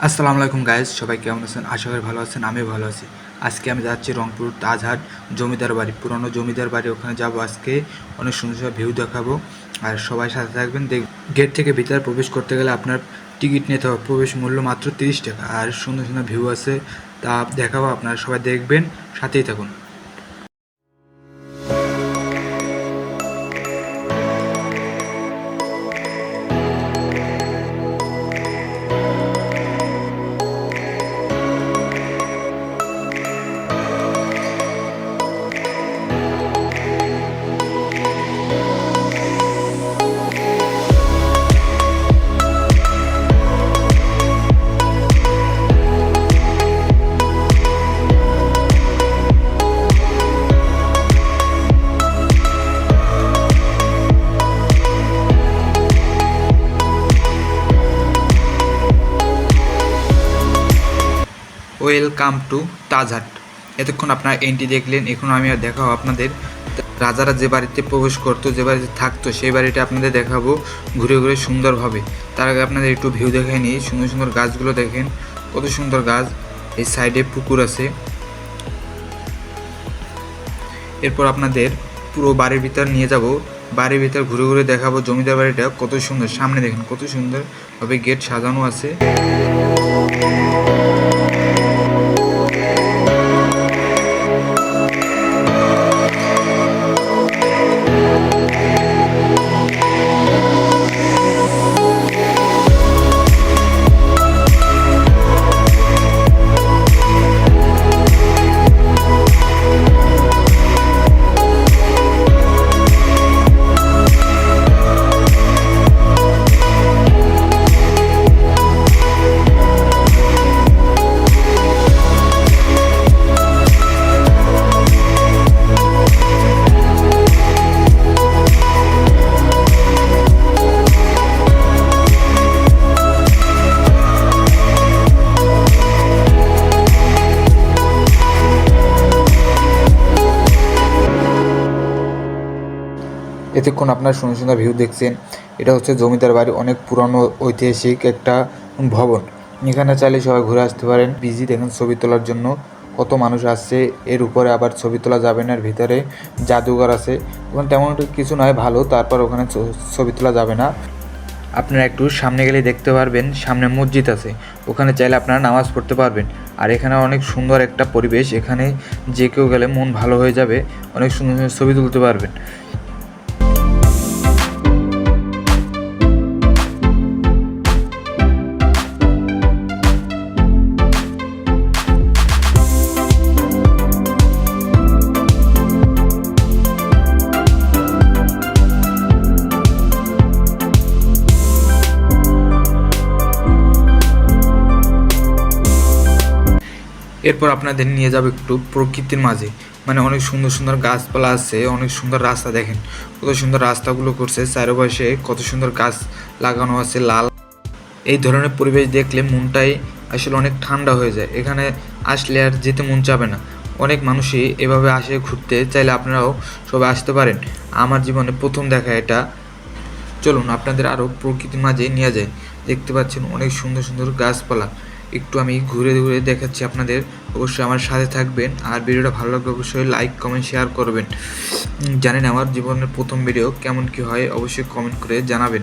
আসসালামু আলাইকুম গাইস, সবাই কেমন আছেন? আশা করি ভালো আছেন। আমিও ভালো আছি। আজকে আমি যাচ্ছি রংপুর তাজহাট জমিদার বাড়ি, পুরনো জমিদার বাড়ি। ওখানে যাব আজকে। অনেক সুন্দর সুন্দর ভিউ দেখাবো। আর সবাই সাথে থাকবেন। গেট থেকে ভিতরে প্রবেশ করতে গেলে আপনার টিকিট নিতে হবে। প্রবেশ মূল্য মাত্র 30 টাকা। আর সুন্দর সুন্দর ভিউ আছে, তা দেখাবো। আপনারা সবাই দেখবেন, সাথেই থাকুন। Welcome to Tajhat. এতক্ষণ আপনারা এন্ট্রি দেখলেন। এখন আমি আর দেখাবো আপনাদের রাজারা যে বাড়িতে প্রবেশ করতো, যে বাড়িতে থাকতো, সেই বাড়িটা আপনাদের দেখাবো ঘুরে ঘুরে সুন্দরভাবে। তার আগে আপনাদের একটু ভিউ দেখাই নিই। সুন্দর সুন্দর গাছগুলো দেখেন, কত সুন্দর গাছ। এই সাইডে পুকুর আছে। এরপর আপনাদের পুরো বাড়ির ভিতর নিয়ে যাব। বাড়ির ভিতর ঘুরে ঘুরে দেখাবো জমিদার বাড়িটা কত সুন্দর। সামনে দেখেন কত সুন্দরভাবে গেট সাজানো আছে। এতক্ষণ আপনার সুন্দর সুন্দর ভিউ দেখছেন। এটা হচ্ছে জমিদার বাড়ি, অনেক পুরানো ঐতিহাসিক একটা ভবন। এখানে চাইলে সবাই ঘুরে আসতে পারেন। বিজি দেখেন ছবি তোলার জন্য কত মানুষ আসছে। এর উপরে আবার ছবি তোলা যাবে না, এর ভিতরে জাদুঘর আছে। ওখানে তেমন কিছু নয়, ভালো। তারপর ওখানে ছবি তোলা যাবে না। আপনারা একটু সামনে গেলে দেখতে পারবেন, সামনে মসজিদ আছে। ওখানে চাইলে আপনারা নামাজ পড়তে পারবেন। আর এখানে অনেক সুন্দর একটা পরিবেশ। এখানে যে কেউ গেলে মন ভালো হয়ে যাবে। অনেক সুন্দর সুন্দর ছবি তুলতে পারবেন। এরপর আপনাদের নিয়ে যাবো একটু প্রকৃতির মাঝে। মানে অনেক সুন্দর সুন্দর গাছপালা আছে, অনেক সুন্দর রাস্তা দেখেন কত সুন্দর রাস্তাগুলো করছে। চারপাশে কত সুন্দর গাছ লাগানো আছে লাল। এই ধরনের পরিবেশ দেখলে মনটাই আসলে অনেক ঠান্ডা হয়ে যায়। এখানে আসলে আর যেতে মন চাবে না। অনেক মানুষই এভাবে আসে ঘুরতে, চাইলে আপনারাও সবাই আসতে পারেন। আমার জীবনে প্রথম দেখা এটা। চলুন আপনাদের আরও প্রকৃতির মাঝে নিয়ে যায়। দেখতে পাচ্ছেন অনেক সুন্দর সুন্দর গাছপালা। একটু আমি ঘুরে ঘুরে দেখাচ্ছি আপনাদের। অবশ্যই আমার সাথে থাকবেন। আর ভিডিওটা ভালো লাগলে অবশ্যই লাইক কমেন্ট শেয়ার করবেন। জানেন আমার জীবনের প্রথম ভিডিও কেমন কী হয়, অবশ্যই কমেন্ট করে জানাবেন।